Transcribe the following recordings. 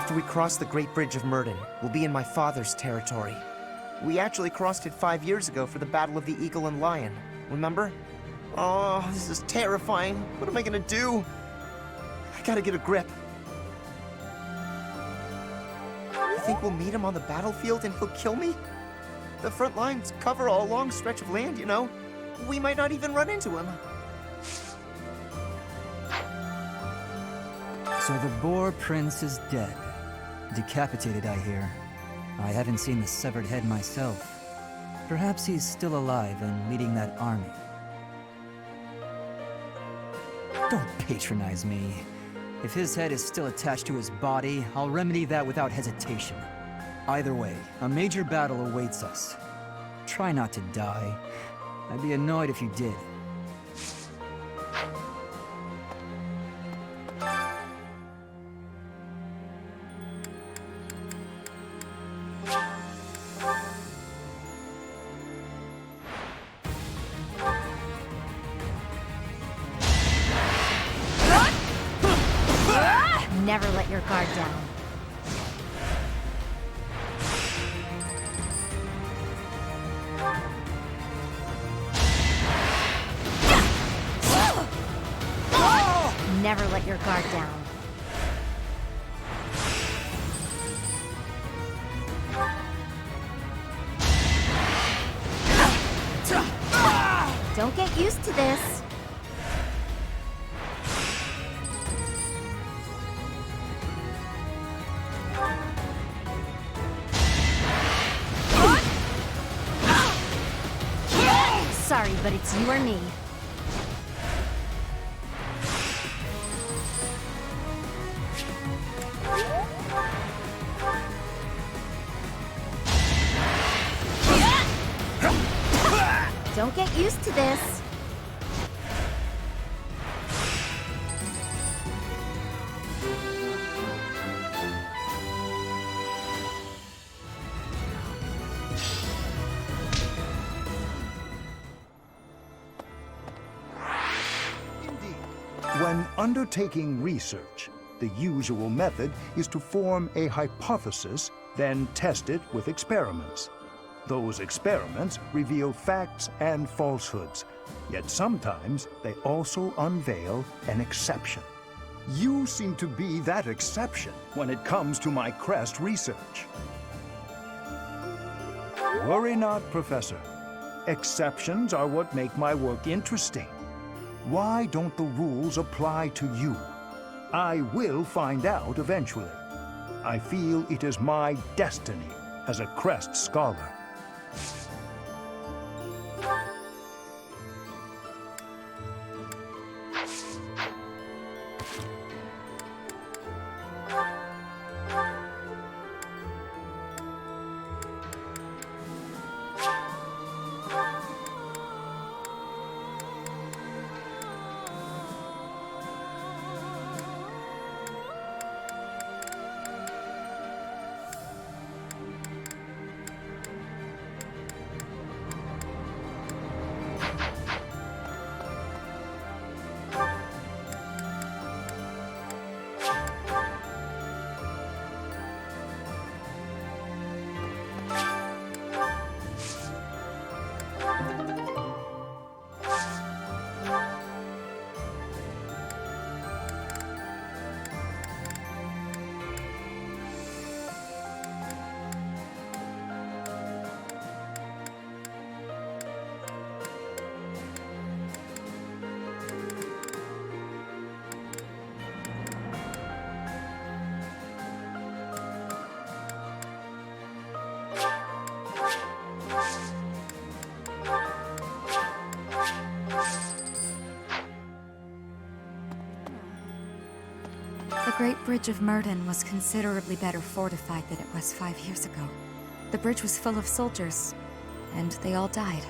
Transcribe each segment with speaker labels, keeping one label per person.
Speaker 1: After we cross the Great Bridge of Murden, we'll be in my father's territory. We actually crossed it 5 years ago for the Battle of the Eagle and Lion, remember? Oh, this is terrifying. What am I gonna do? I gotta get a grip. You think we'll meet him on the battlefield and he'll kill me? The front lines cover a long stretch of land, you know. We might not even run into him.
Speaker 2: So the Boar Prince is dead. Decapitated, I hear. I haven't seen the severed head myself. Perhaps he's still alive and leading that army. Don't patronize me. If his head is still attached to his body, I'll remedy that without hesitation. Either way, a major battle awaits us. Try not to die. I'd be annoyed if you did.
Speaker 3: Never let your guard down. Never let your guard down. Don't get used to this. Sorry, but it's you or me. Don't get used to this.
Speaker 4: When undertaking research, the usual method is to form a hypothesis, then test it with experiments. Those experiments reveal facts and falsehoods, yet sometimes they also unveil an exception. You seem to be that exception when it comes to my crest research. Worry not, Professor. Exceptions are what make my work interesting. Why don't the rules apply to you? I will find out eventually. I feel it is my destiny as a crest scholar.
Speaker 5: The Great Bridge of Murden was considerably better fortified than it was 5 years ago. The bridge was full of soldiers, and they all died.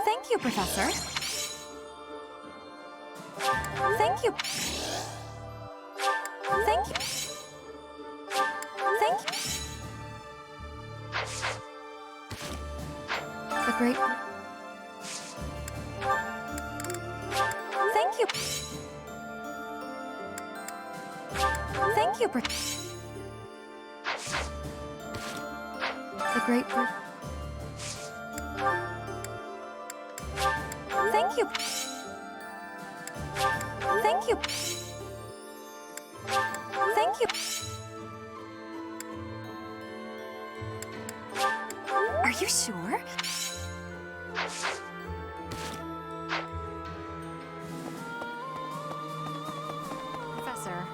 Speaker 5: Thank you, Professor. Thank you. Thank you. Thank you. The Great... Thank you. Thank you, the Great Bridge. Thank you. Thank you. Thank you. Are you sure?
Speaker 3: Professor,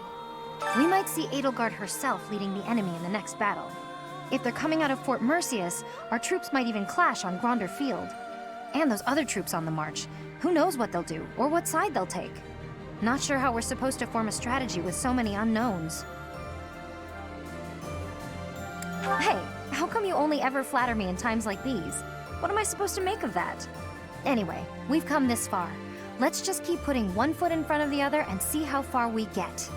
Speaker 3: we might see Edelgard herself leading the enemy in the next battle. If they're coming out of Fort Mercius, our troops might even clash on Gronder Field. And those other troops on the march. Who knows what they'll do, or what side they'll take. Not sure how we're supposed to form a strategy with so many unknowns. Hey, how come you only ever flatter me in times like these? What am I supposed to make of that? Anyway, we've come this far. Let's just keep putting one foot in front of the other and see how far we get.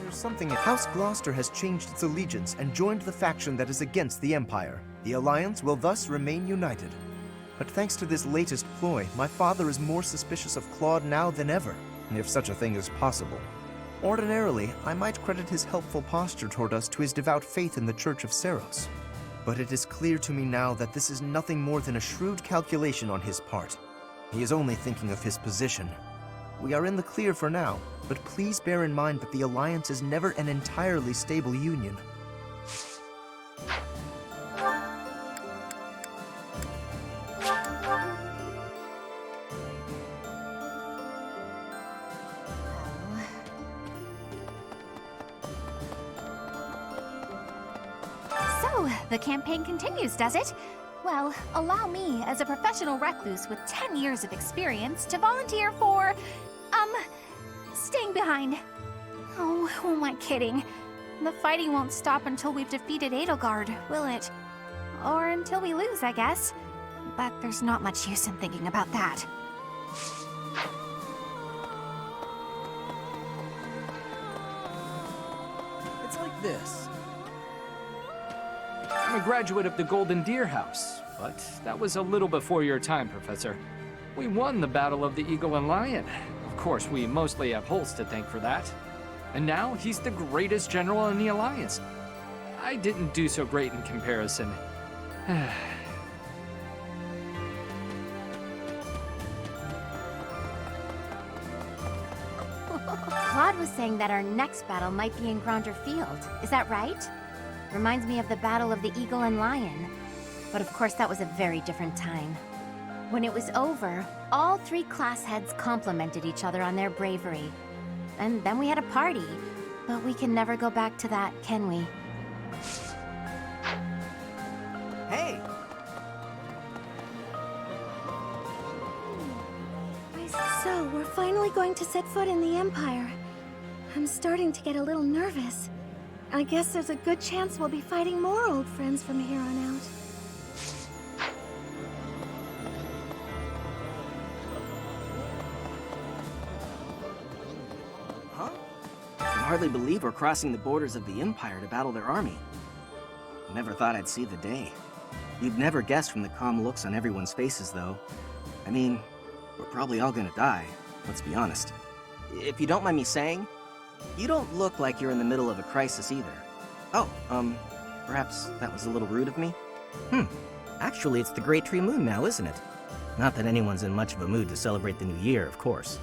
Speaker 1: Something. House Gloucester has changed its allegiance and joined the faction that is against the Empire. The Alliance will thus remain united. But thanks to this latest ploy, my father is more suspicious of Claude now than ever, if such a thing is possible. Ordinarily, I might credit his helpful posture toward us to his devout faith in the Church of Seros. But it is clear to me now that this is nothing more than a shrewd calculation on his part. He is only thinking of his position. We are in the clear for now, but please bear in mind that the Alliance is never an entirely stable union.
Speaker 3: So, the campaign continues, does it? Well, allow me, as a professional recluse with 10 years of experience, to volunteer for, staying behind. Oh, who am I kidding? The fighting won't stop until we've defeated Edelgard, will it? Or until we lose, I guess. But there's not much use in thinking about that.
Speaker 6: It's like this. I'm a graduate of the Golden Deer House, but that was a little before your time, Professor. We won the Battle of the Eagle and Lion. Of course, we mostly have Holst to thank for that. And now he's the greatest general in the Alliance. I didn't do so great in comparison.
Speaker 3: Claude was saying that our next battle might be in Gronder Field. Is that right? Reminds me of the Battle of the Eagle and Lion. But of course, that was a very different time. When it was over, all three class heads complimented each other on their bravery. And then we had a party. But we can never go back to that, can we?
Speaker 1: Hey!
Speaker 3: So, we're finally going to set foot in the Empire. I'm starting to get a little nervous. I guess there's a good chance we'll be fighting more old friends from here on out.
Speaker 7: Huh? I can hardly believe we're crossing the borders of the Empire to battle their army. Never thought I'd see the day. You'd never guess from the calm looks on everyone's faces, though. I mean, we're probably all gonna die, let's be honest. If you don't mind me saying, you don't look like you're in the middle of a crisis either. Oh, perhaps that was a little rude of me? Actually, it's the Great Tree Moon now, isn't it? Not that anyone's in much of a mood to celebrate the new year, of course.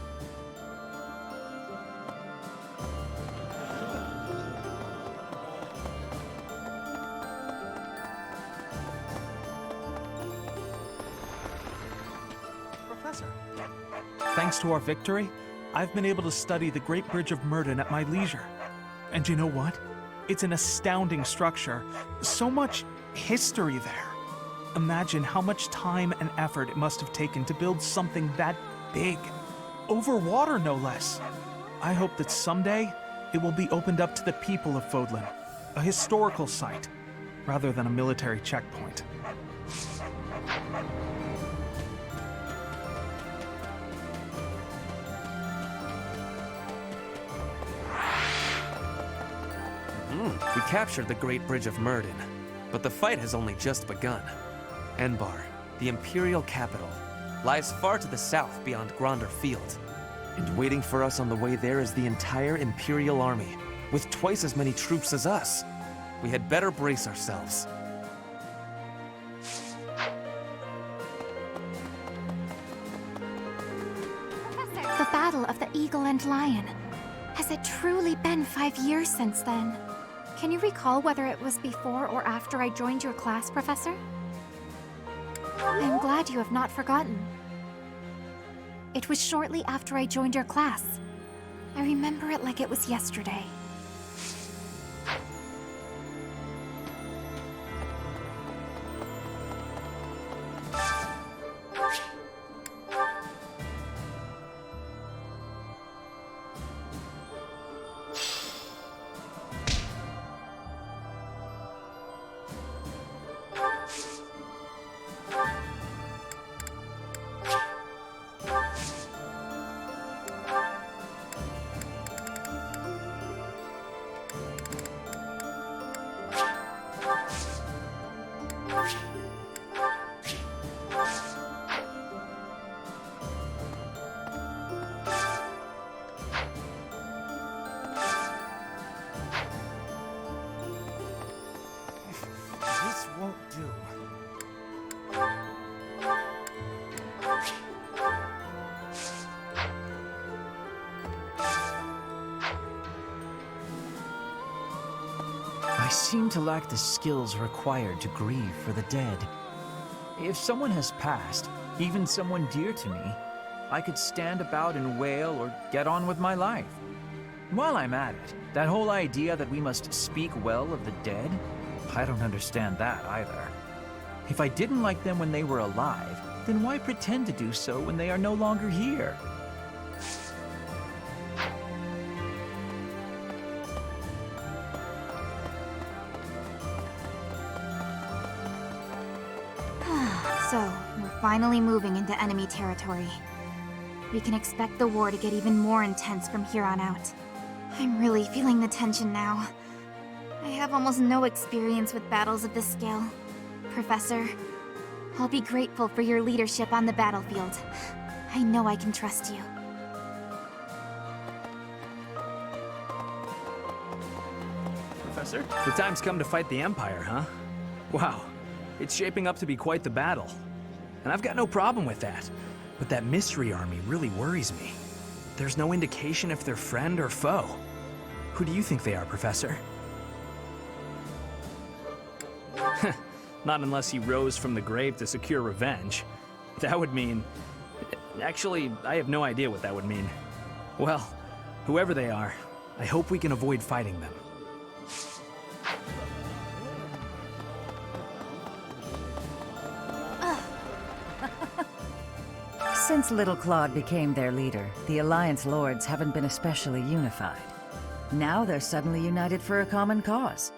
Speaker 1: Professor.
Speaker 8: Thanks to our victory, I've been able to study the Great Bridge of Myrden at my leisure. And you know what? It's an astounding structure. So much history there. Imagine how much time and effort it must have taken to build something that big. Over water, no less. I hope that someday it will be opened up to the people of Fodlan, a historical site, rather than a military checkpoint.
Speaker 9: We captured the Great Bridge of Murden, but the fight has only just begun. Enbar, the Imperial capital, lies far to the south beyond Gronder Field. And waiting for us on the way there is the entire Imperial army, with twice as many troops as us. We had better brace ourselves.
Speaker 3: The Battle of the Eagle and Lion. Has it truly been 5 years since then? Can you recall whether it was before or after I joined your class, Professor? I am glad you have not forgotten. It was shortly after I joined your class. I remember it like it was yesterday.
Speaker 1: This won't do.
Speaker 10: I seem to lack the skills required to grieve for the dead. If someone has passed, even someone dear to me, I could stand about and wail or get on with my life. While I'm at it, that whole idea that we must speak well of the dead, I don't understand that either. If I didn't like them when they were alive, then why pretend to do so when they are no longer here?
Speaker 3: So, we're finally moving into enemy territory. We can expect the war to get even more intense from here on out. I'm really feeling the tension now. I have almost no experience with battles of this scale. Professor, I'll be grateful for your leadership on the battlefield. I know I can trust you.
Speaker 10: Professor? The time's come to fight the Empire, huh? Wow, it's shaping up to be quite the battle. And I've got no problem with that. But that mystery army really worries me. There's no indication if they're friend or foe. Who do you think they are, Professor? Not unless he rose from the grave to secure revenge. That would mean... Actually, I have no idea what that would mean. Well, whoever they are, I hope we can avoid fighting them.
Speaker 11: Since Little Claude became their leader, the Alliance Lords haven't been especially unified. Now they're suddenly united for a common cause.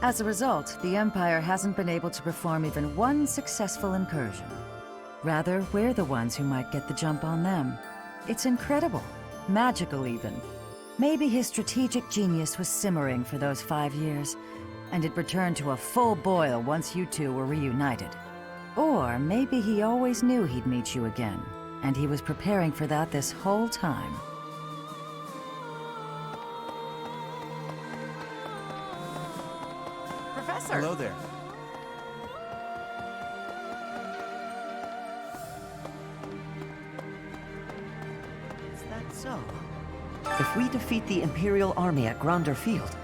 Speaker 11: As a result, the Empire hasn't been able to perform even one successful incursion. Rather, we're the ones who might get the jump on them. It's incredible. Magical, even. Maybe his strategic genius was simmering for those 5 years, and it returned to a full boil once you two were reunited. Or maybe he always knew he'd meet you again, and he was preparing for that this whole time.
Speaker 3: Professor!
Speaker 10: Hello there.
Speaker 12: Is that so? If we defeat the Imperial army at Gronder Field,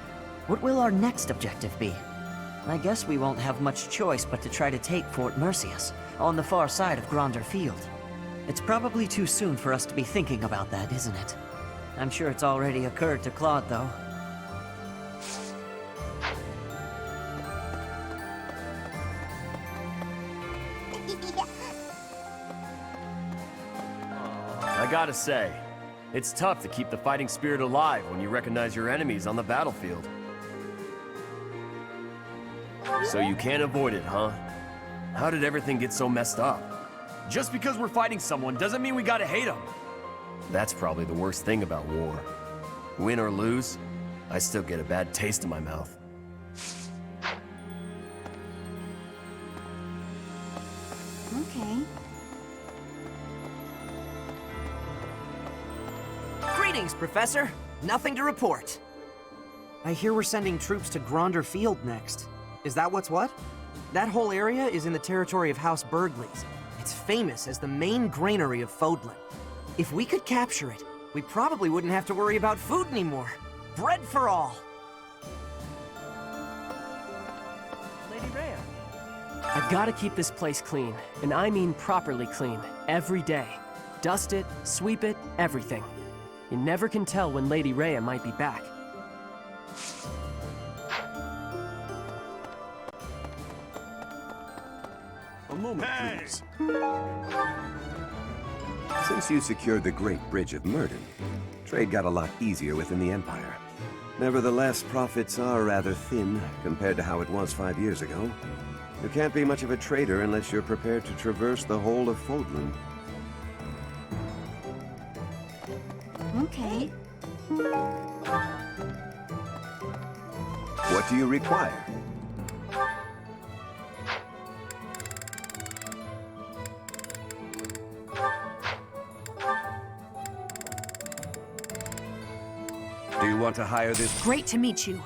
Speaker 12: what will our next objective be? I guess we won't have much choice but to try to take Fort Mercius, on the far side of Gronder Field. It's probably too soon for us to be thinking about that, isn't it? I'm sure it's already occurred to Claude, though.
Speaker 10: I gotta say,
Speaker 13: It's tough to keep the fighting spirit alive when you recognize your enemies on the battlefield. So you can't avoid it, huh? How did everything get so messed up? Just because we're fighting someone doesn't mean we gotta hate them. That's probably the worst thing about war. Win or lose, I still get a bad taste in my mouth.
Speaker 3: Okay.
Speaker 7: Greetings, Professor. Nothing to report. I hear we're sending troops to Gronder Field next. Is that what's what? That whole area is in the territory of House Burgley's. It's famous as the main granary of Fodlan. If we could capture it, we probably wouldn't have to worry about food anymore. Bread for all.
Speaker 14: Lady Rhea. I've got to keep this place clean, and I mean properly clean, every day. Dust it, sweep it, everything. You never can tell when Lady Rhea might be back.
Speaker 15: A moment, please. Since you secured the Great Bridge of Murden, trade got a lot easier within the Empire. Nevertheless, profits are rather thin compared to how it was 5 years ago. You can't be much of a trader unless you're prepared to traverse the whole of Fodlan.
Speaker 3: Okay.
Speaker 15: What do you require? Do you want to hire this?
Speaker 16: Great to meet you.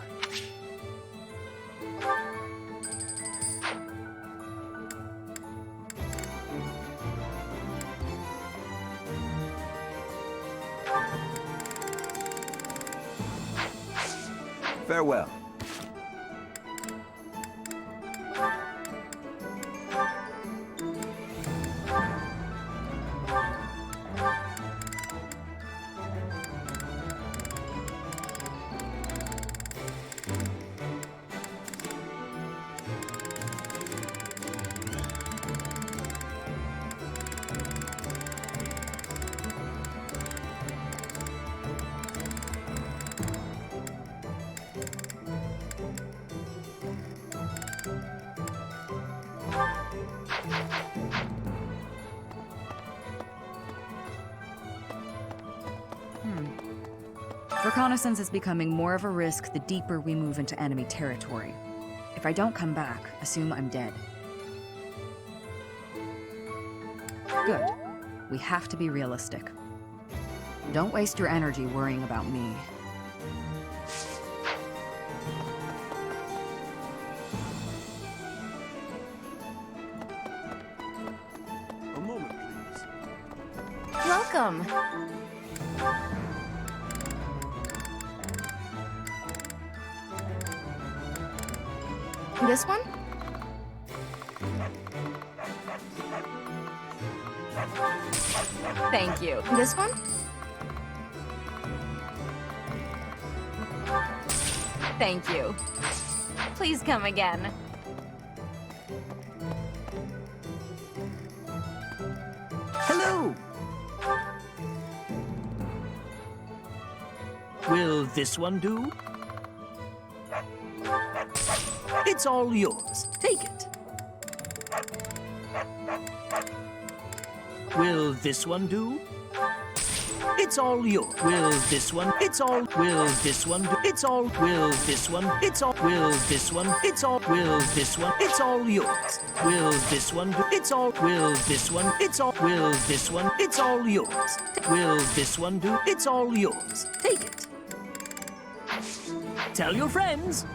Speaker 15: Farewell.
Speaker 5: Reconnaissance is becoming more of a risk the deeper we move into enemy territory. If I don't come back, assume I'm dead. Good. We have to be realistic. Don't waste your energy worrying about me.
Speaker 15: A moment, please.
Speaker 3: Welcome. This one? Thank you. This one? Thank you. Please come again.
Speaker 14: Hello! Will this one do? It's all yours. Take it. Will this one do? It's all yours. Will this one? It's all. Will this one do? It's all. Will this one? It's all. Will this one? It's all. Will this one? It's all yours. Will this one do? It's all. Will this one? It's all. Will this one? It's all yours. Will this one do? It's all yours. Take it. Tell your friends.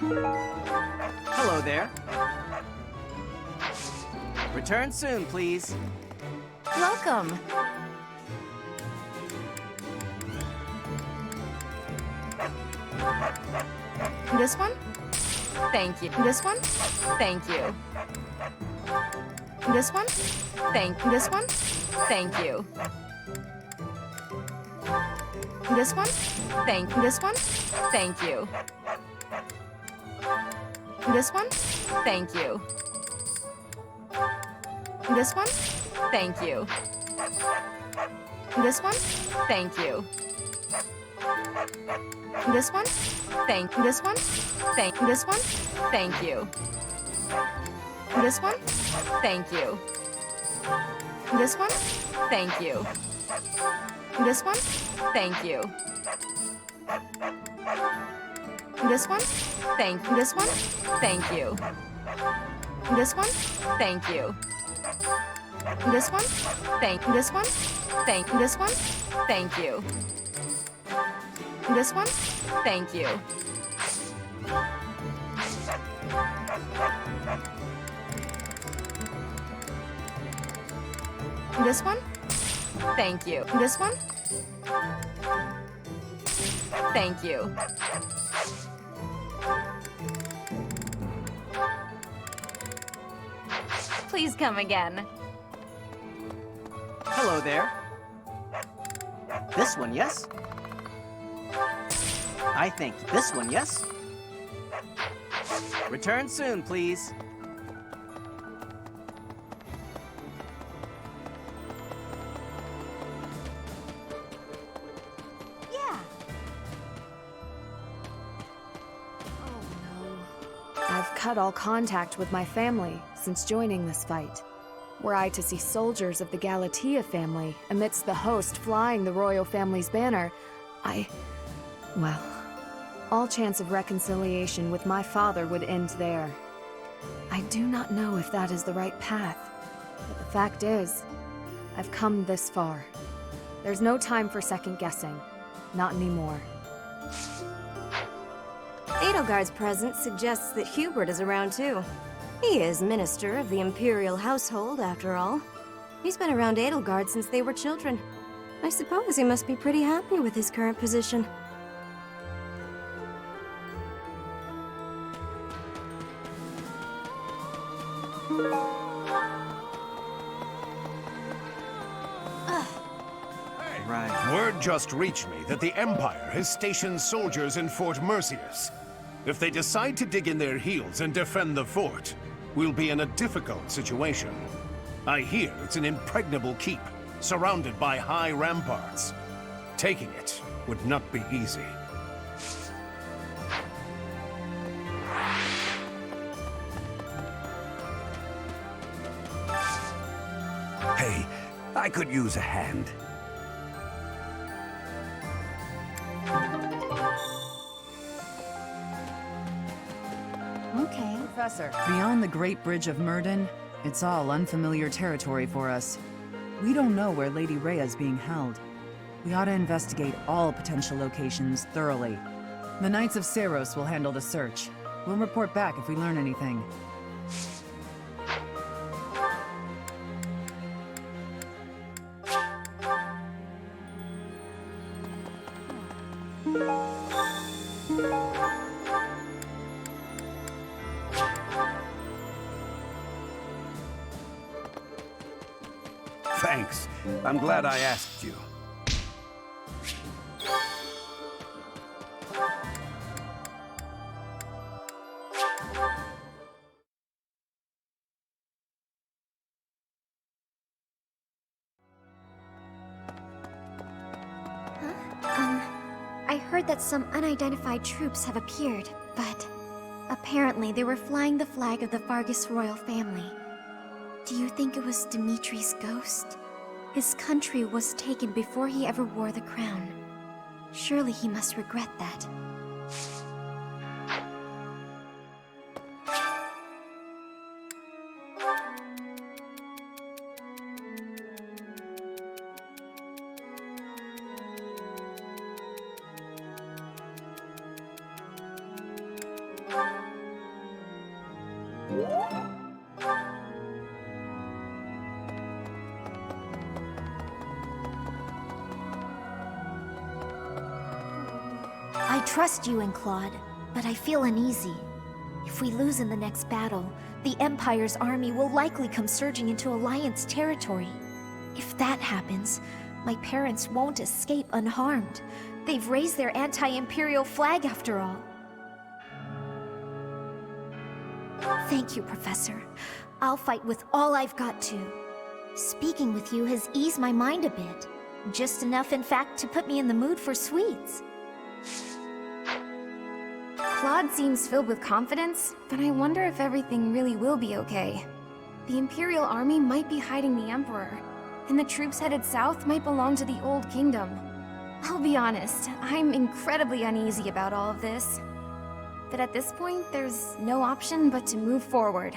Speaker 7: Hello there. Return soon, please.
Speaker 3: Welcome. This one? Thank you. This one? Thank you. This one? This one? Thank you. This one? This one? Thank you. This one? Thank you. This one? Thank you.
Speaker 16: This one? Thank you. This one? This one? This one? Thank you. This one? Thank you. This one? Thank you. This one? Thank you. This one? This one? Thank you. This one? Thank you. This one? This one? This one? Thank you. This one? Thank you. This one? Thank you. This one? Thank you. Please come again.
Speaker 7: Hello there. This one, yes? I think this one, yes? Return soon, please.
Speaker 3: Yeah.
Speaker 16: I've cut all contact with my family since joining this fight. Were I to see soldiers of the Galatea family amidst the host flying the royal family's banner, well, all chance of reconciliation with my father would end there. I do not know if that is the right path, but the fact is, I've come this far. There's no time for second guessing. Not anymore.
Speaker 17: Edelgard's presence suggests that Hubert is around too. He is Minister of the Imperial Household, after all. He's been around Edelgard since they were children. I suppose he must be pretty happy with his current position.
Speaker 7: Right.
Speaker 18: Word just reached me that the Empire has stationed soldiers in Fort Mercius. If they decide to dig in their heels and defend the fort, we'll be in a difficult situation. I hear it's an impregnable keep, surrounded by high ramparts. Taking it would not be easy.
Speaker 15: Hey, I could use a hand.
Speaker 5: Okay. Professor. Beyond the Great Bridge of Murden, it's all unfamiliar territory for us. We don't know where Lady Rhea's being held. We ought to investigate all potential locations thoroughly. The Knights of Seiros will handle the search. We'll report back if we learn anything.
Speaker 15: Thanks. I'm glad I asked you.
Speaker 3: I heard that some unidentified troops have appeared, but apparently they were flying the flag of the Fargus royal family. Do you think it was Dimitri's ghost? His country was taken before he ever wore the crown. Surely he must regret that. I trust you and Claude, but I feel uneasy. If we lose in the next battle, the Empire's army will likely come surging into Alliance territory. If that happens, my parents won't escape unharmed. They've raised their anti-Imperial flag after all. Thank you, Professor. I'll fight with all I've got to. Speaking with you has eased my mind a bit. Just enough, in fact, to put me in the mood for sweets.
Speaker 16: Claude seems filled with confidence, but I wonder if everything really will be okay. The Imperial Army might be hiding the Emperor, and the troops headed south might belong to the Old Kingdom. I'll be honest, I'm incredibly uneasy about all of this. But at this point, there's no option but to move forward.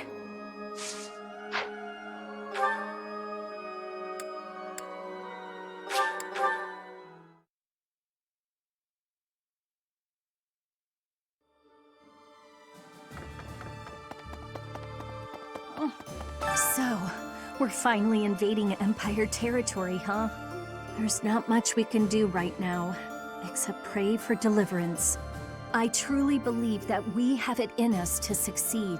Speaker 19: So, we're finally invading Empire territory, huh? There's not much we can do right now, except pray for deliverance. I truly believe that we have it in us to succeed.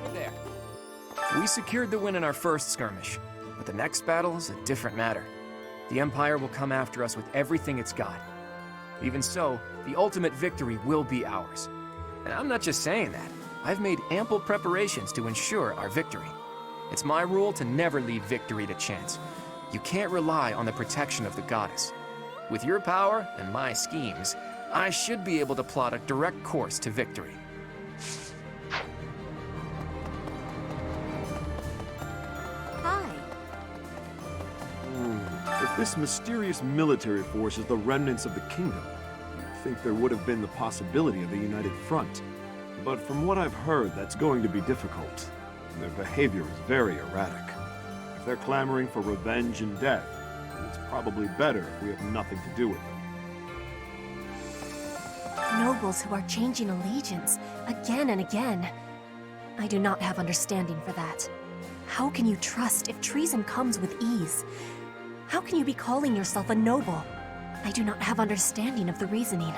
Speaker 6: Hey there. We secured the win in our first skirmish, but the next battle is a different matter. The Empire will come after us with everything it's got. Even so, the ultimate victory will be ours. And I'm not just saying that. I've made ample preparations to ensure our victory. It's my rule to never leave victory to chance. You can't rely on the protection of the goddess. With your power and my schemes, I should be able to plot a direct course to victory.
Speaker 17: Hi.
Speaker 20: If this mysterious military force is the remnants of the kingdom, you'd think there would have been the possibility of a united front. But from what I've heard, that's going to be difficult. Their behavior is very erratic. If they're clamoring for revenge and death, then it's probably better if we have nothing to do with them.
Speaker 19: Nobles who are changing allegiance again and again. I do not have understanding for that. How can you trust if treason comes with ease? How can you be calling yourself a noble? I do not have understanding of the reasoning.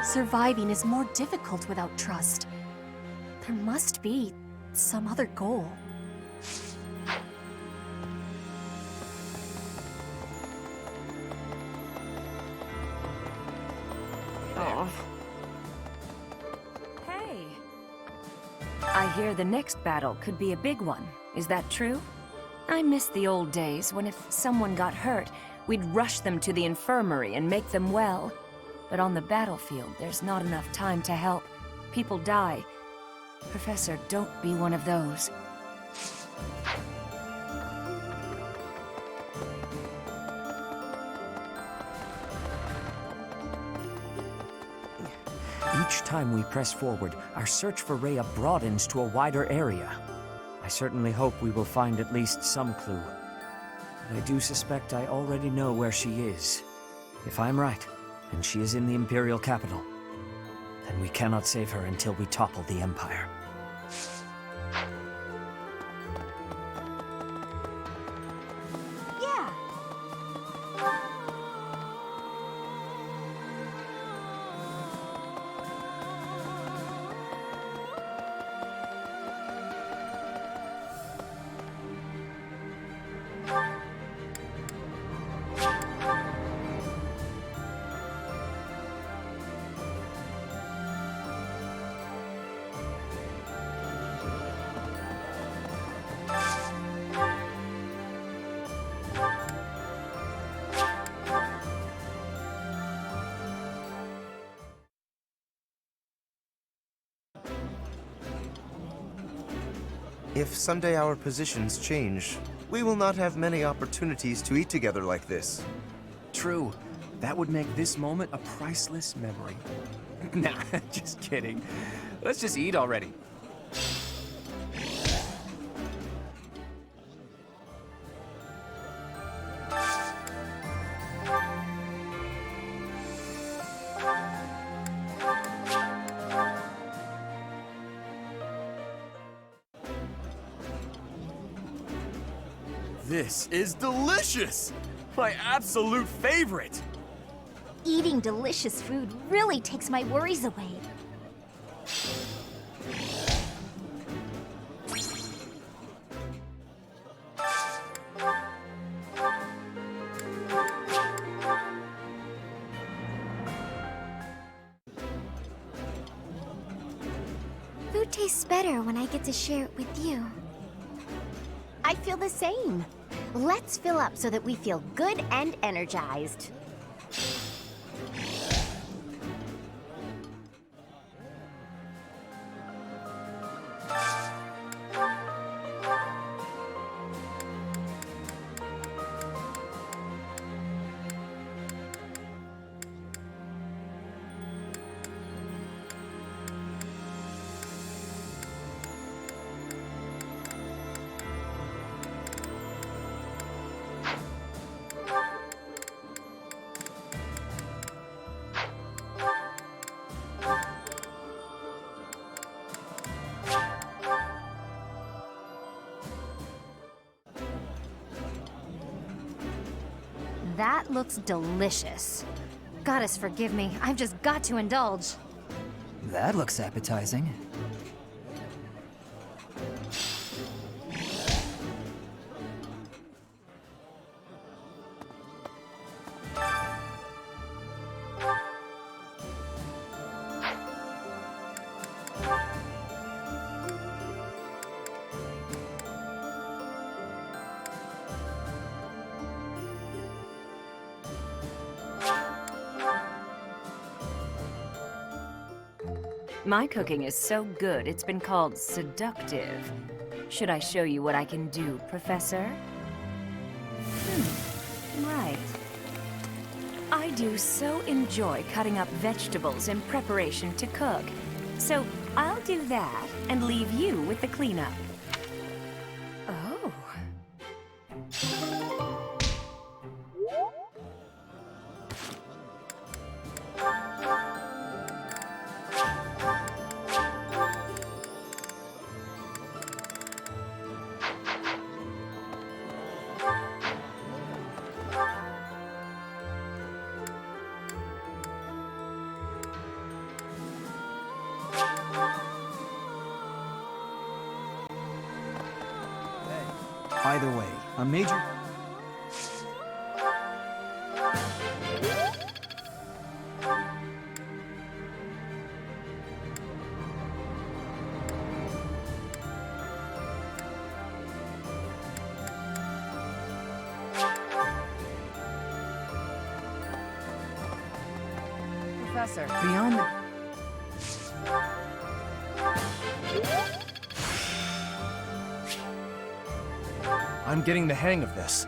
Speaker 19: Surviving is more difficult without trust. There must be some other goal.
Speaker 11: Oh. Hey. I hear the next battle could be a big one. Is that true? I miss the old days when if someone got hurt, we'd rush them to the infirmary and make them well. But on the battlefield, there's not enough time to help. People die. Professor, don't be one of those.
Speaker 10: Each time we press forward, our search for Rhea broadens to a wider area. I certainly hope we will find at least some clue. But I do suspect I already know where she is. If I'm right, and she is in the Imperial capital, then we cannot save her until we topple the Empire.
Speaker 3: Yeah.
Speaker 1: If someday our positions change, we will not have many opportunities to eat together like this.
Speaker 6: True. That would make this moment a priceless memory. Nah, just kidding. Let's just eat already.
Speaker 13: This is delicious! My absolute favorite!
Speaker 3: Eating delicious food really takes my worries away.
Speaker 21: tastes better when I get to share it with you.
Speaker 22: I feel the same. Let's fill up so that we feel good and energized. That looks delicious. Goddess forgive me, I've just got to indulge.
Speaker 2: That looks appetizing.
Speaker 23: My cooking is so good, it's been called seductive. Should I show you what I can do, Professor? Right. I do so enjoy cutting up vegetables in preparation to cook. So I'll do that and leave you with the cleanup. Oh.
Speaker 2: Either way, a major...
Speaker 5: Professor, beyond the...
Speaker 1: I'm getting the hang of this.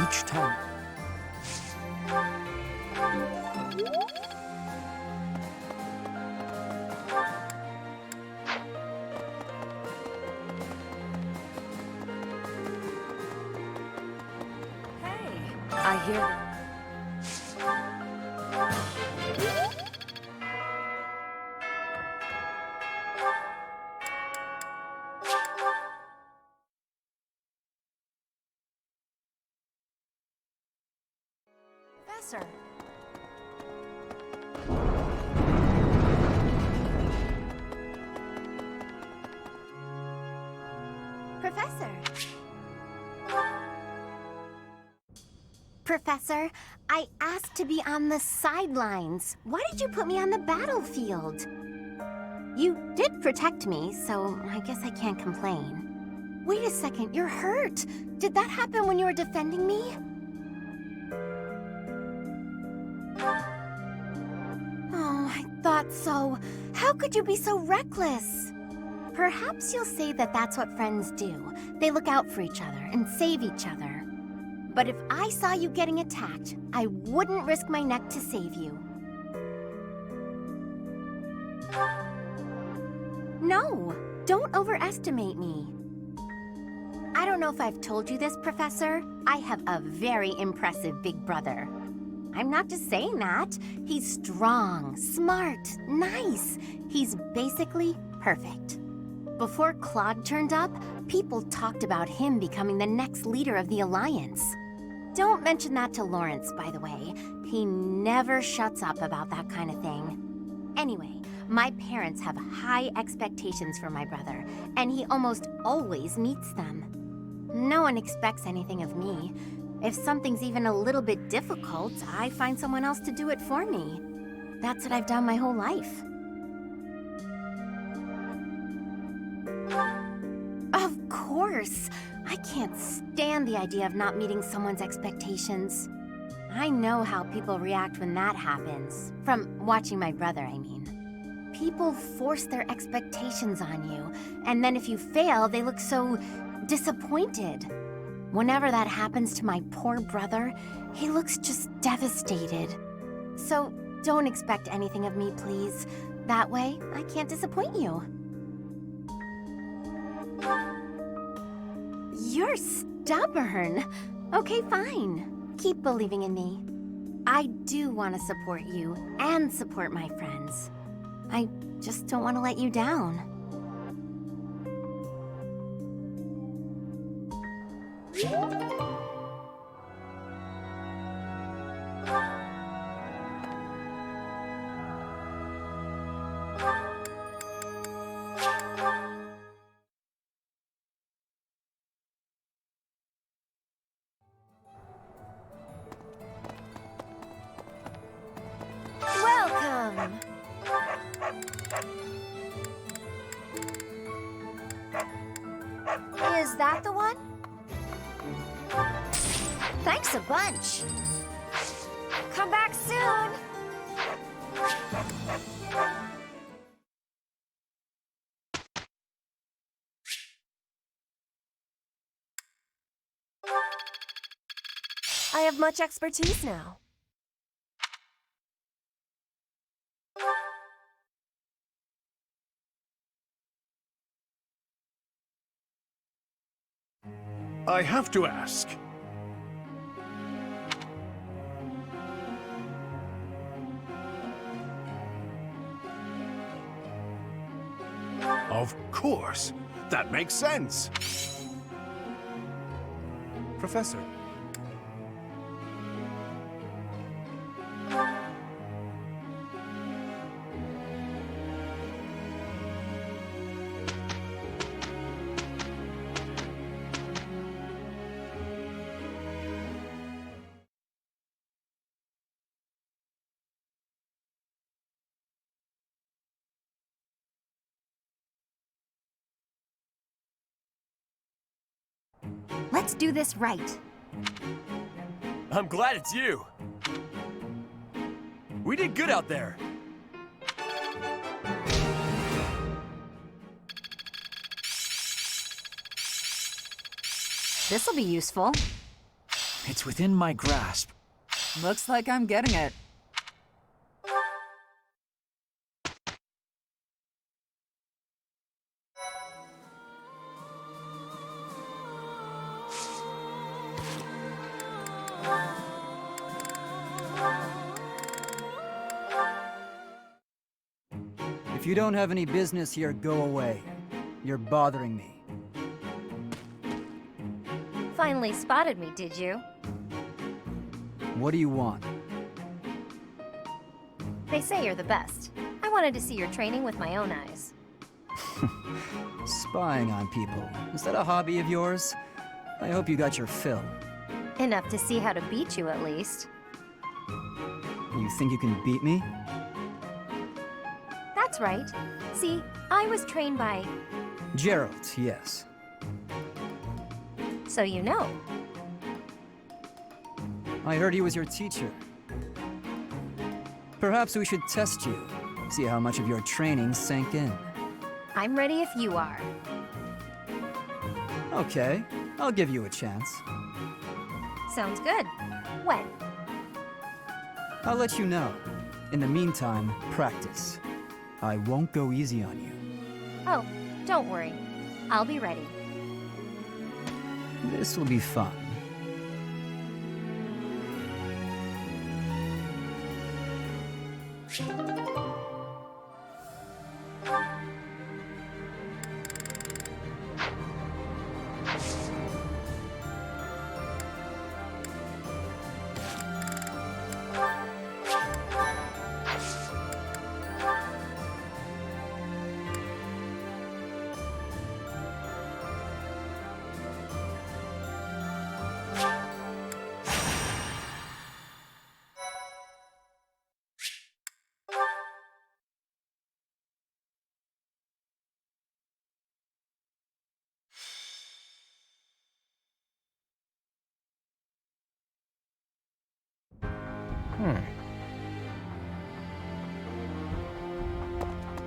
Speaker 6: each time.
Speaker 23: I hear that.
Speaker 19: Professor.
Speaker 22: Professor, I asked to be on the sidelines. Why did you put me on the battlefield? You did protect me, so I guess I can't complain. Wait a second, you're hurt. Did that happen when you were defending me? Oh, I thought so. How could you be so reckless? Perhaps you'll say that that's what friends do. They look out for each other and save each other. But if I saw you getting attacked, I wouldn't risk my neck to save you. No, don't overestimate me. I don't know if I've told you this, Professor. I have a very impressive big brother. I'm not just saying that. He's strong, smart, nice. He's basically perfect. Before Claude turned up, people talked about him becoming the next leader of the Alliance. Don't mention that to Lawrence, by the way. He never shuts up about that kind of thing. Anyway, my parents have high expectations for my brother, and he almost always meets them. No one expects anything of me. If something's even a little bit difficult, I find someone else to do it for me. That's what I've done my whole life. Of course! I can't stand the idea of not meeting someone's expectations. I know how people react when that happens. From watching my brother, I mean. People force their expectations on you, and then if you fail, they look so disappointed. Whenever that happens to my poor brother, he looks just devastated. So don't expect anything of me, please. That way, I can't disappoint you. You're stubborn. Okay, fine. Keep believing in me. I do want to support you and support my friends. I just don't want to let you down.
Speaker 19: Welcome! Is that the one? Thanks a bunch. Come back soon. I have much expertise now.
Speaker 18: I have to ask. Of course. That makes sense.
Speaker 4: Professor.
Speaker 22: Let's do this right.
Speaker 13: I'm glad it's you. We did good out there.
Speaker 22: This'll be useful.
Speaker 10: It's within my grasp.
Speaker 5: Looks like I'm getting it.
Speaker 2: If you don't have any business here, go away. You're bothering me.
Speaker 22: Finally spotted me, did you?
Speaker 2: What do you want?
Speaker 22: They say you're the best. I wanted to see your training with my own eyes.
Speaker 2: Spying on people. Is that a hobby of yours? I hope you got your fill.
Speaker 22: Enough to see how to beat you, at least.
Speaker 2: You think you can beat me?
Speaker 22: That's right. See, I was trained by...
Speaker 2: Gerald, yes.
Speaker 22: So you know.
Speaker 2: I heard he was your teacher. Perhaps we should test you. See how much of your training sank in.
Speaker 22: I'm ready if you are.
Speaker 2: Okay, I'll give you a chance.
Speaker 22: Sounds good. When?
Speaker 2: I'll let you know. In the meantime, practice. I won't go easy on you.
Speaker 22: Oh, don't worry. I'll be ready.
Speaker 2: This will be fun.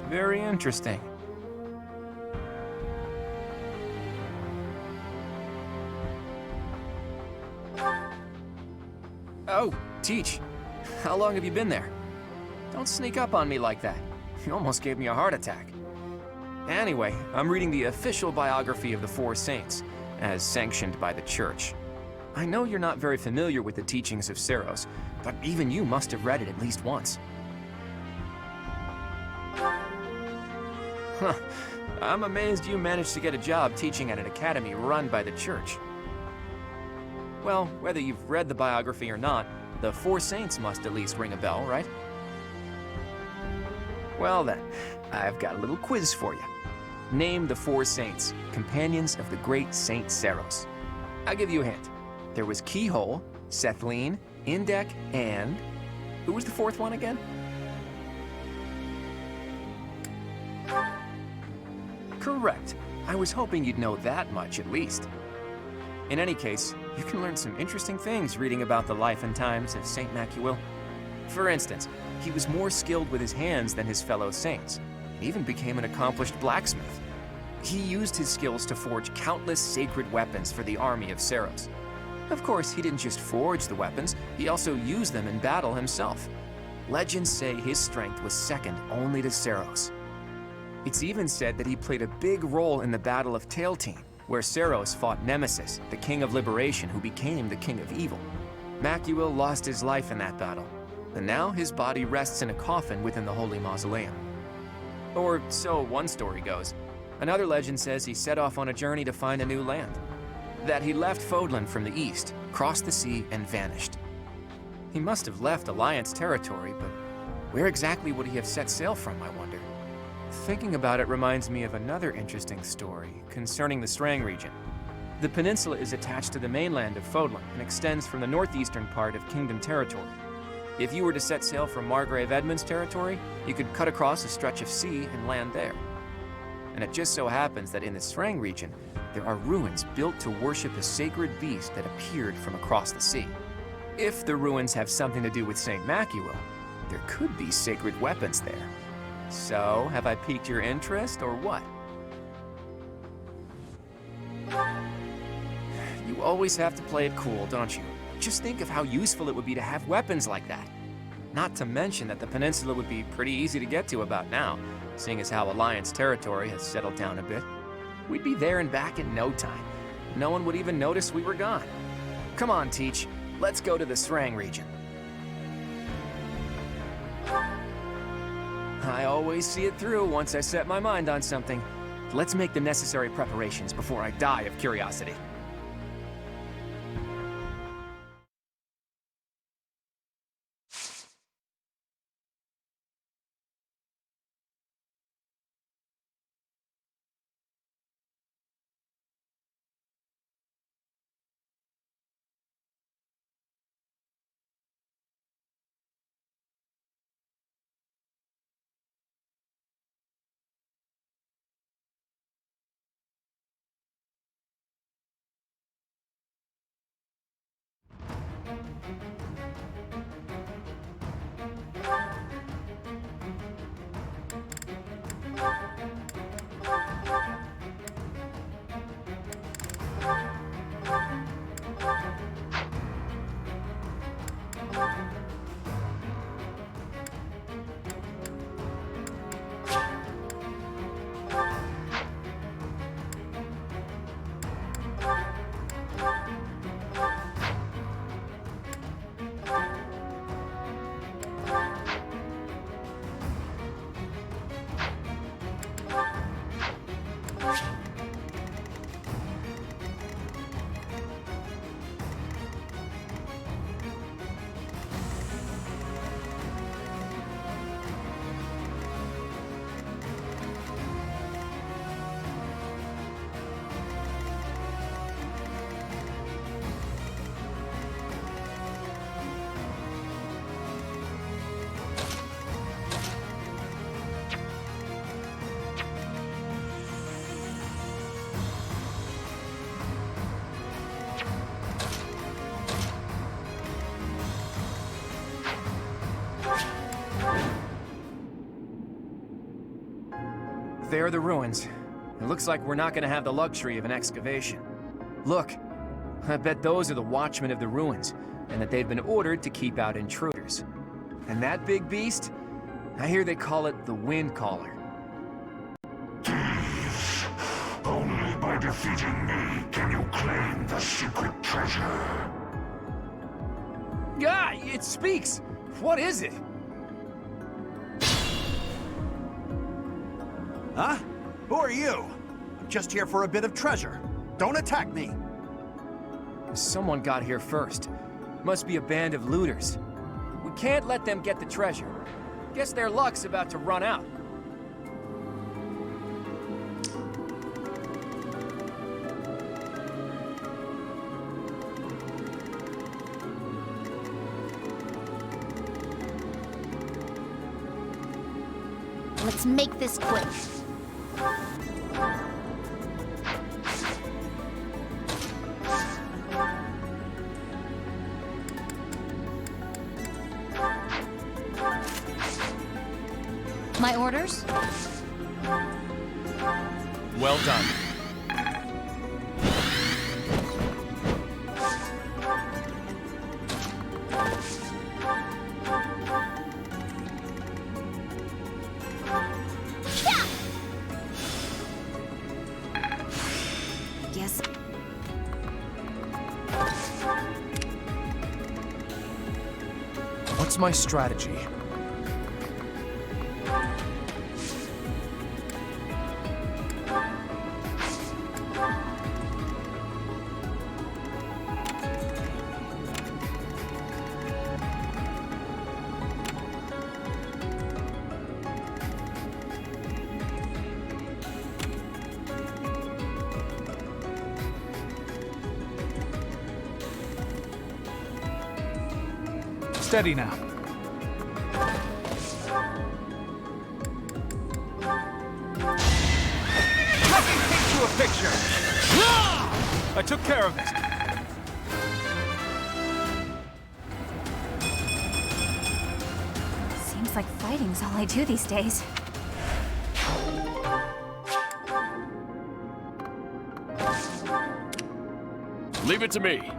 Speaker 6: Very interesting. Oh, Teach. How long have you been there? Don't sneak up on me like that. You almost gave me a heart attack. Anyway, I'm reading the official biography of the Four Saints, as sanctioned by the Church. I know you're not very familiar with the teachings of Seros, but even you must have read it at least once. Huh. I'm amazed you managed to get a job teaching at an academy run by the Church. Well, whether you've read the biography or not, the Four Saints must at least ring a bell, right? Well then, I've got a little quiz for you. Name the Four Saints, companions of the great Saint Seros. I'll give you a hint. There was Keyhole, Sethline, Indek, and... who was the fourth one again? Correct. I was hoping you'd know that much at least. In any case, you can learn some interesting things reading about the life and times of Saint Macuil. For instance, he was more skilled with his hands than his fellow saints, and even became an accomplished blacksmith. He used his skills to forge countless sacred weapons for the army of Seros. Of course, he didn't just forge the weapons, he also used them in battle himself. Legends say his strength was second only to Seros. It's even said that he played a big role in the Battle of Tailtean, where Seros fought Nemesis, the King of Liberation who became the King of Evil. Macuil lost his life in that battle, and now his body rests in a coffin within the Holy Mausoleum. Or so one story goes. Another legend says he set off on a journey to find a new land. That he left Fodlan from the east, crossed the sea, and vanished. He must have left Alliance territory, but where exactly would he have set sail from, I wonder? Thinking about it reminds me of another interesting story concerning the Strang region. The peninsula is attached to the mainland of Fodlan and extends from the northeastern part of Kingdom territory. If you were to set sail from Margrave Edmund's territory, you could cut across a stretch of sea and land there. And it just so happens that in the Strang region, there are ruins built to worship a sacred beast that appeared from across the sea. If the ruins have something to do with Saint Macuil, there could be sacred weapons there. So, have I piqued your interest, or what? You always have to play it cool, don't you?
Speaker 4: Just think of how useful it would be to have weapons like that. Not to mention that the peninsula would be pretty easy to get to about now, seeing as how Alliance territory has settled down a bit. We'd be there and back in no time. No one would even notice we were gone. Come on, Teach. Let's go to the Srang region. I always see it through once I set my mind on something. Let's make the necessary preparations before I die of curiosity. There are the ruins. It looks like we're not gonna have the luxury of an excavation. Look, I bet those are the watchmen of the ruins, and that they've been ordered to keep out intruders. And that big beast? I hear they call it the Wind Caller.
Speaker 8: Only by defeating me can you claim the secret treasure.
Speaker 4: Ah, it speaks! What is it?
Speaker 9: Huh? Who are you? I'm just here for a bit of treasure. Don't attack me!
Speaker 4: Someone got here first. Must be a band of looters. We can't let them get the treasure. Guess their luck's about to run out.
Speaker 22: Let's make this quick. My orders?
Speaker 4: Well done.
Speaker 17: Yes.
Speaker 4: What's my strategy?
Speaker 24: Steady now.
Speaker 9: Let me paint you a picture!
Speaker 24: I took care of it.
Speaker 3: Seems like fighting's all I do these days.
Speaker 13: Leave it to me.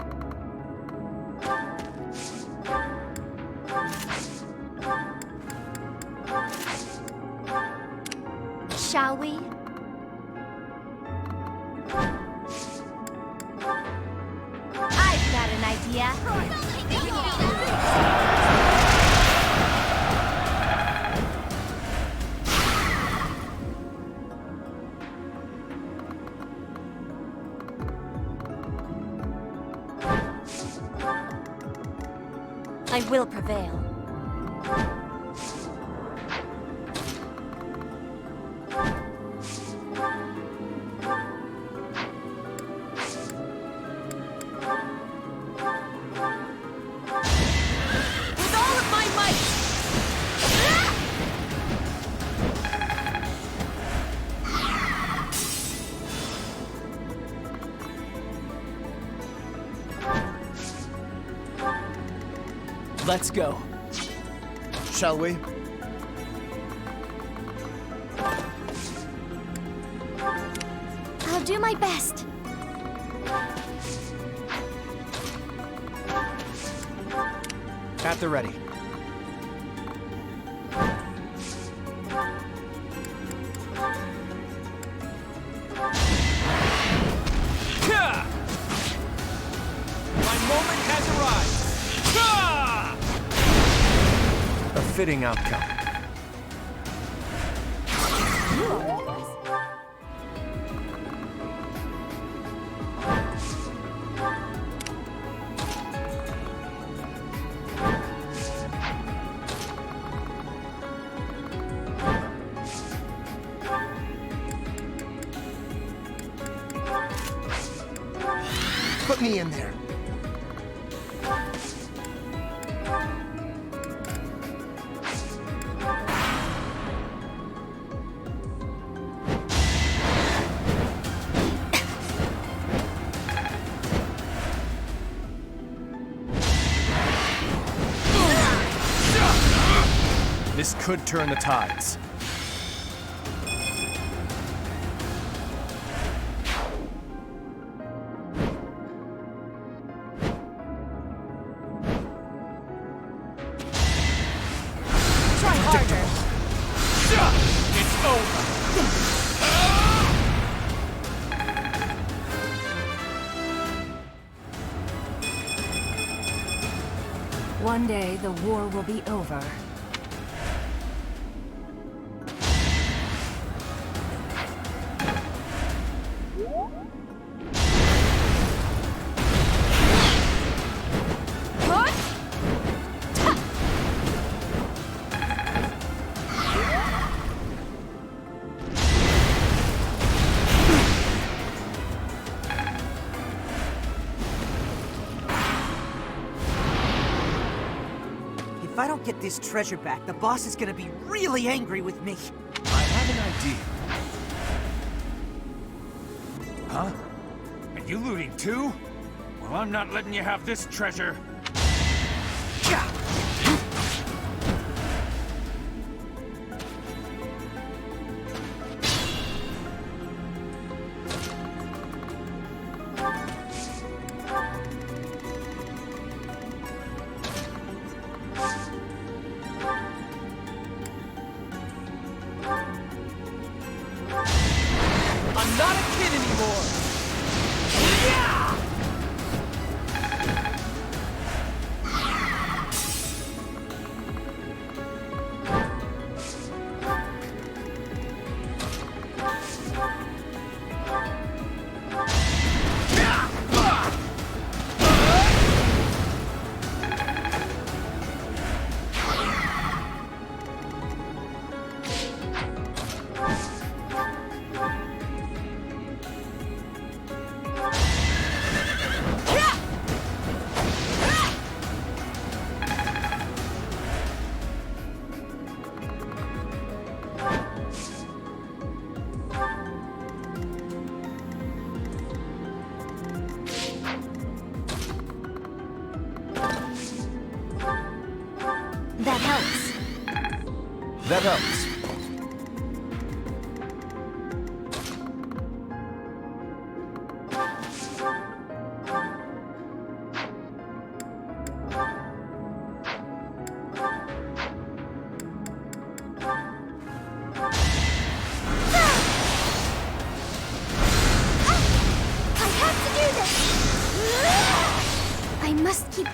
Speaker 22: Shall we? I've got an idea.
Speaker 19: I will prevail.
Speaker 22: With all of my might!
Speaker 7: Let's go.
Speaker 9: Shall we?
Speaker 22: I'll do my best.
Speaker 7: At the ready.
Speaker 24: Ka! My moment has arrived. Ka!
Speaker 4: A fitting outcome.
Speaker 1: Put me in there.
Speaker 7: This could turn the tides.
Speaker 22: Try harder.
Speaker 24: It's over.
Speaker 23: One day, the war will be over.
Speaker 12: If I don't get this treasure back, the boss is gonna be really angry with me.
Speaker 7: I have an idea.
Speaker 24: Huh? And you looting too? Well, I'm not letting you have this treasure.
Speaker 7: I'm not a kid anymore! Yeah!
Speaker 22: That helps.
Speaker 7: That helps.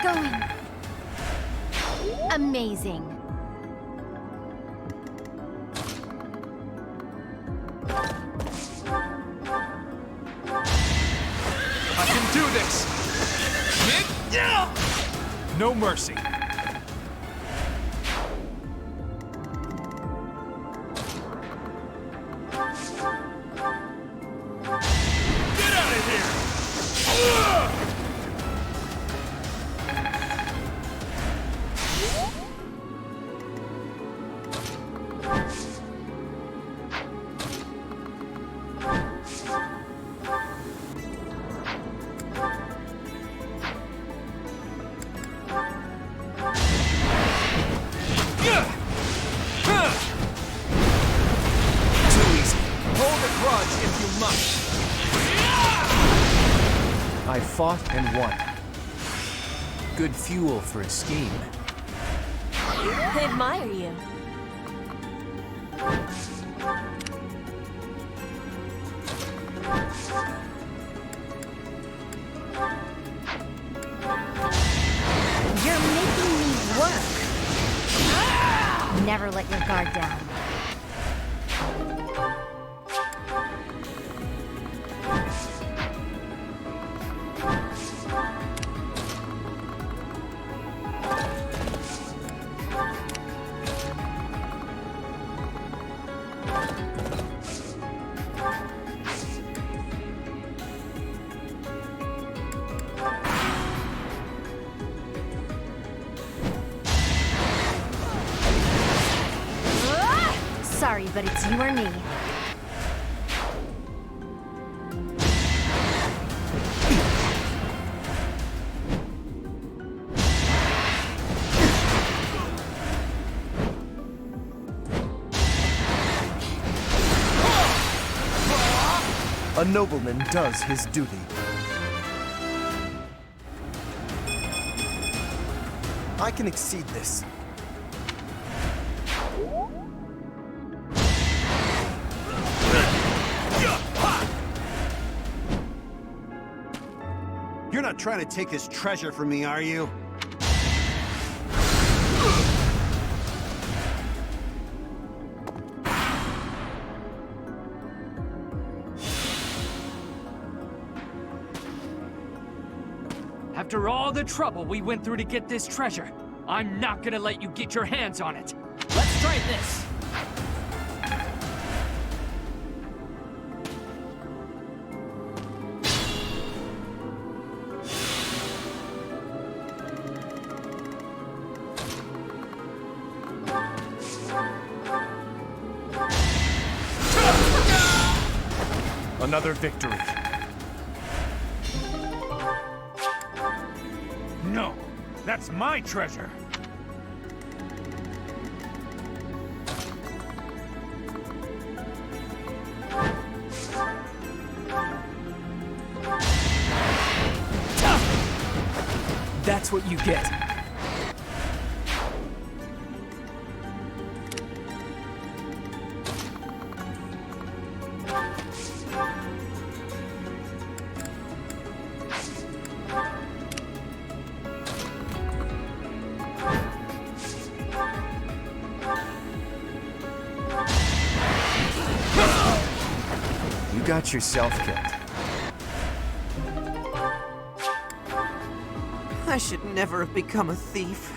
Speaker 22: going. Amazing.
Speaker 24: I can do this! No mercy. Get out of here!
Speaker 4: I fought and won. Good fuel for a scheme.
Speaker 19: I admire you.
Speaker 22: You're making me work. Never let your guard down. Sorry, but it's you or me.
Speaker 1: A nobleman does his duty. I can exceed this.
Speaker 9: You're not trying to take this treasure from me, are you?
Speaker 6: After all the trouble we went through to get this treasure, I'm not gonna let you get your hands on it. Let's try this.
Speaker 1: Another victory.
Speaker 24: No, that's my treasure.
Speaker 4: That's what you get. You got yourself killed.
Speaker 12: I should never have become a thief.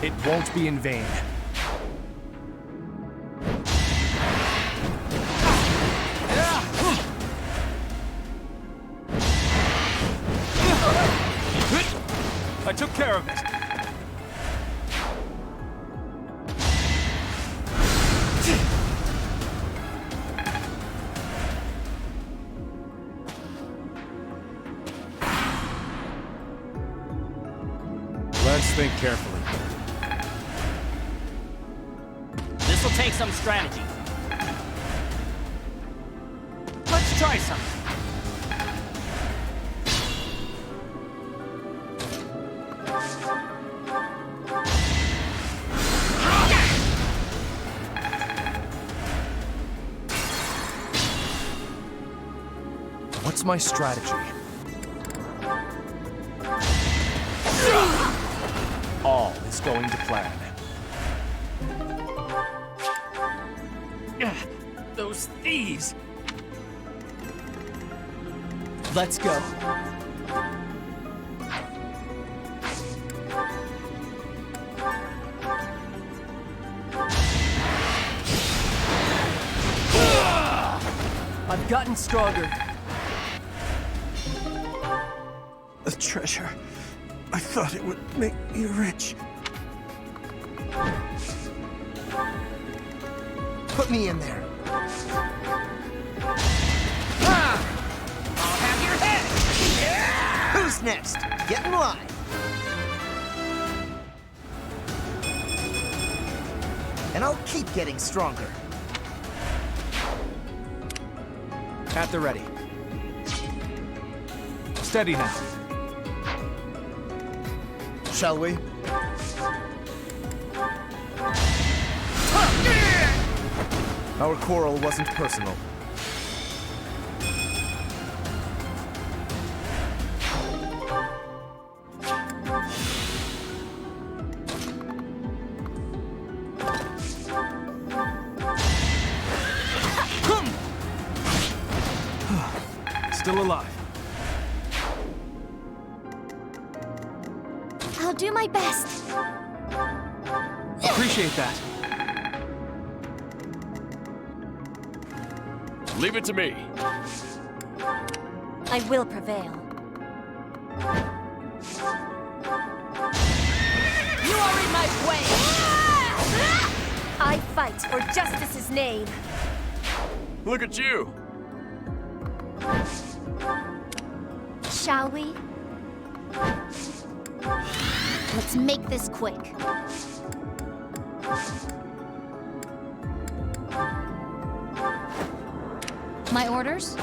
Speaker 4: It won't be in vain.
Speaker 24: care of it.
Speaker 14: Let's think carefully.
Speaker 7: This'll take some strategy. Let's try something.
Speaker 14: What's my strategy? All is going to plan.
Speaker 7: Those thieves!
Speaker 2: Let's go. I've gotten stronger.
Speaker 9: The treasure. I thought it would make me rich.
Speaker 1: Put me in there.
Speaker 7: I'll have your head!
Speaker 1: Who's next? Get in line. And I'll keep getting stronger.
Speaker 14: At the ready. Steady now.
Speaker 1: Shall we? Our quarrel wasn't personal.
Speaker 14: Still alive.
Speaker 19: I'll do my best.
Speaker 14: Appreciate that.
Speaker 13: Leave it to me.
Speaker 19: I will prevail. You are in my way! I fight for justice's name.
Speaker 13: Look at you.
Speaker 3: Shall we? Let's make this quick. My orders?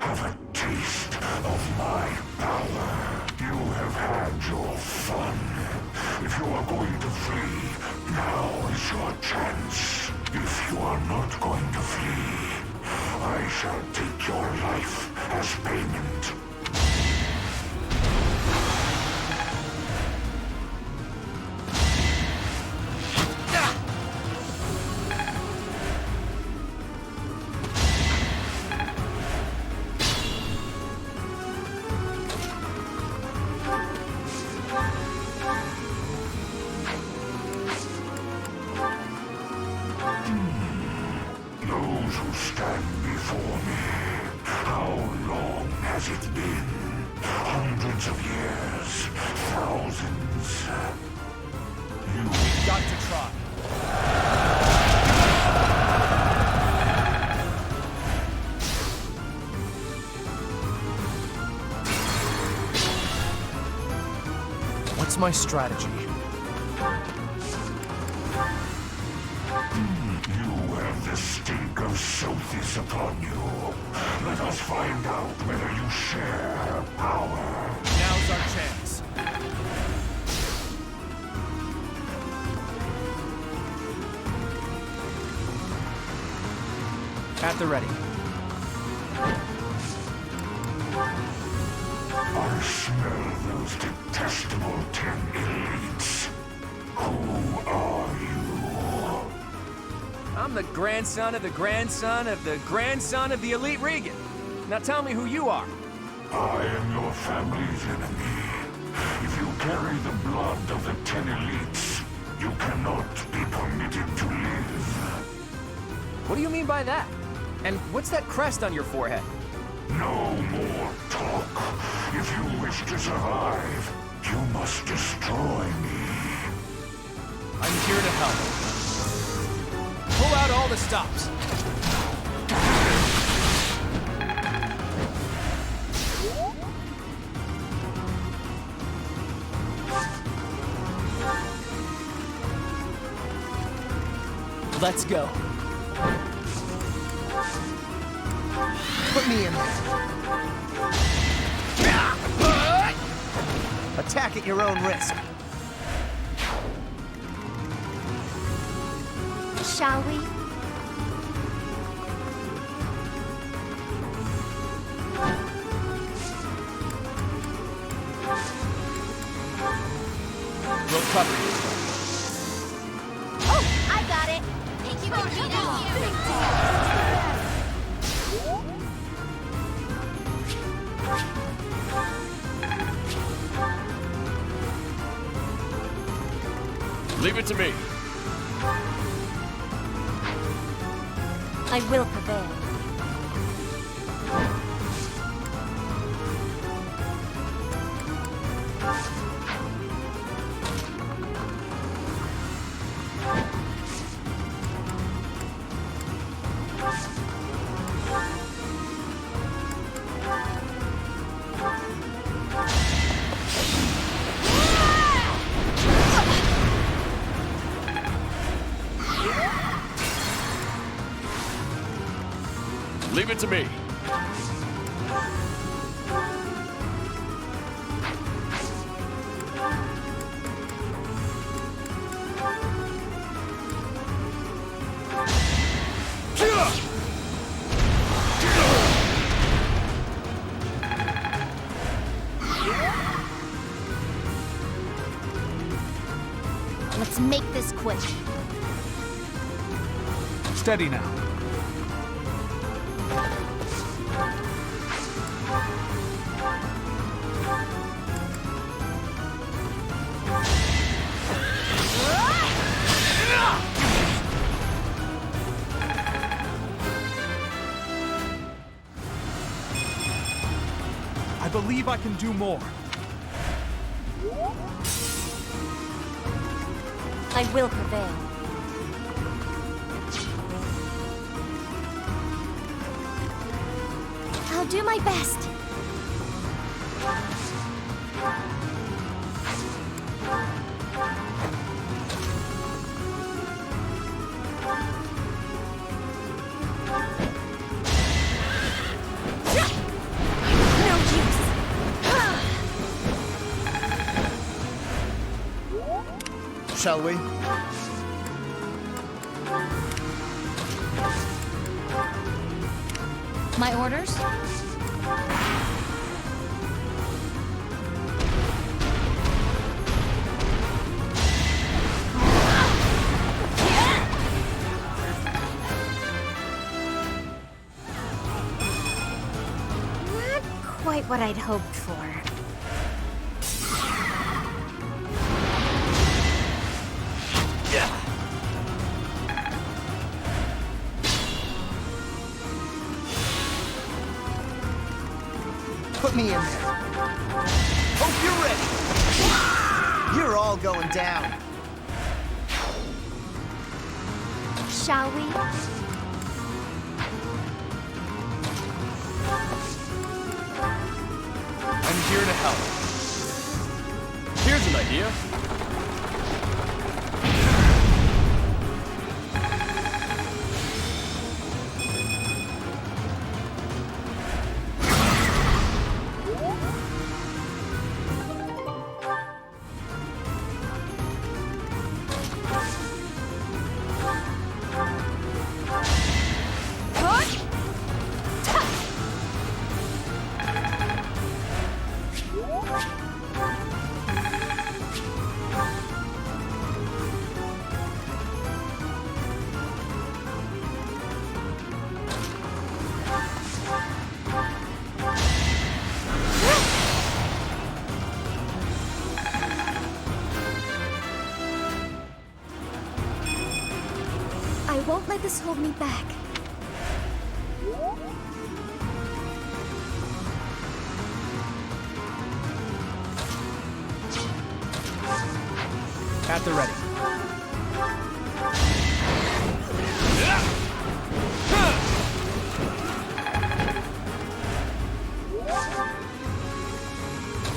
Speaker 8: Have a taste of my power. You have had your fun. If you are going to flee, now is your chance. If you are not going to flee, I shall take your life as payment. Those who stand before me, how long has it been? Hundreds of years, thousands.
Speaker 14: We've got to try. What's my strategy?
Speaker 8: You have the stink of Sothis upon you. Let us find out whether you share her power.
Speaker 14: Now's our chance. At the ready.
Speaker 8: I smell those detestable 10 elites. Who are you?
Speaker 4: I'm the grandson of the grandson of the grandson of the elite Regan. Now tell me who you are.
Speaker 8: I am your family's enemy. If you carry the blood of the 10 elites, you cannot be permitted to live.
Speaker 4: What do you mean by that? And what's that crest on your forehead?
Speaker 8: No more talk. If you wish to survive, you must destroy me.
Speaker 14: I'm here to help. Pull out all the stops. Let's go.
Speaker 1: Put me in there. Attack at your own risk.
Speaker 22: Shall we?
Speaker 14: We'll cover you.
Speaker 22: Oh, I got it. Think you can do
Speaker 13: Leave it to me.
Speaker 19: I will prevail.
Speaker 13: Leave it to me.
Speaker 22: Let's make this quick.
Speaker 14: Steady now. I believe I can do more.
Speaker 19: I will prevail.
Speaker 22: I'll do my best.
Speaker 1: Shall we?
Speaker 3: My orders?
Speaker 22: Not quite what I'd hoped for.
Speaker 1: Put me in there. Hope you're ready. You're all going down.
Speaker 22: Shall we?
Speaker 14: I'm here to help.
Speaker 13: Here's an idea.
Speaker 22: I won't let this hold me back.
Speaker 14: the ready.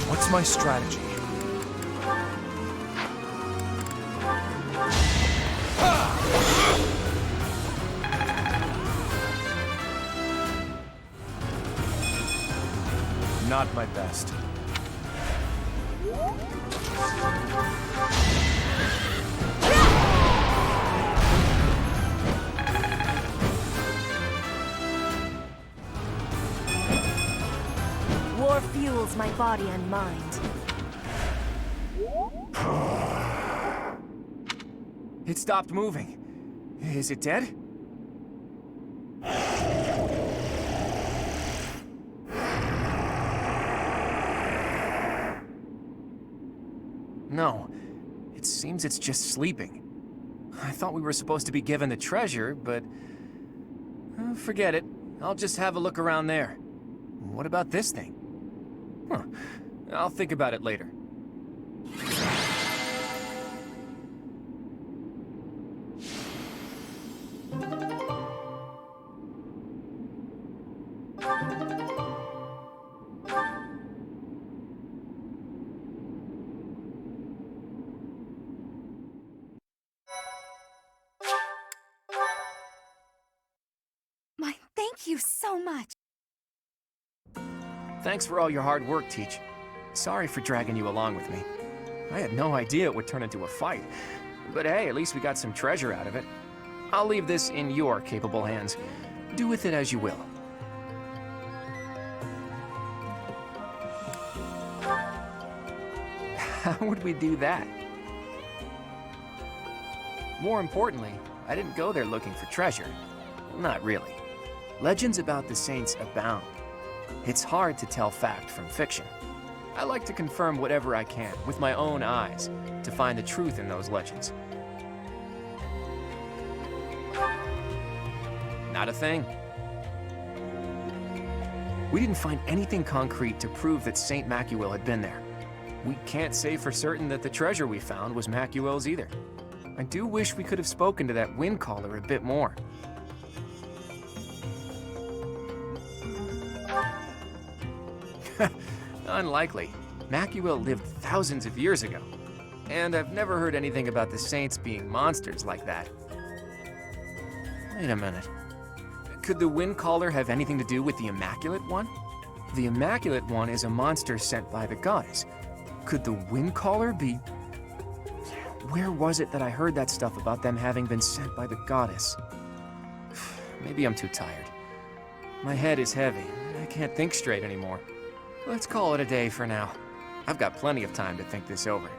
Speaker 14: What's my strategy? Not my best.
Speaker 19: War fuels my body and mind.
Speaker 4: It stopped moving. Is it dead? No. It seems it's just sleeping. I thought we were supposed to be given the treasure, but... forget it. I'll just have a look around there. What about this thing? Huh. I'll think about it later.
Speaker 3: Thank you so much.
Speaker 4: Thanks for all your hard work, Teach. Sorry for dragging you along with me. I had no idea it would turn into a fight. But hey, at least we got some treasure out of it. I'll leave this in your capable hands. Do with it as you will. How would we do that? More importantly, I didn't go there looking for treasure. Not really. Legends about the saints abound. It's hard to tell fact from fiction. I like to confirm whatever I can with my own eyes to find the truth in those legends. Not a thing. We didn't find anything concrete to prove that Saint Macuil had been there. We can't say for certain that the treasure we found was Macuil's either. I do wish we could have spoken to that wind caller a bit more. Unlikely. Macuil lived thousands of years ago. And I've never heard anything about the saints being monsters like that. Wait a minute. Could the wind caller have anything to do with the Immaculate One? The Immaculate One is a monster sent by the goddess. Could the wind caller be... Where was it that I heard that stuff about them having been sent by the goddess? Maybe I'm too tired. My head is heavy. I can't think straight anymore. Let's call it a day for now. I've got plenty of time to think this over.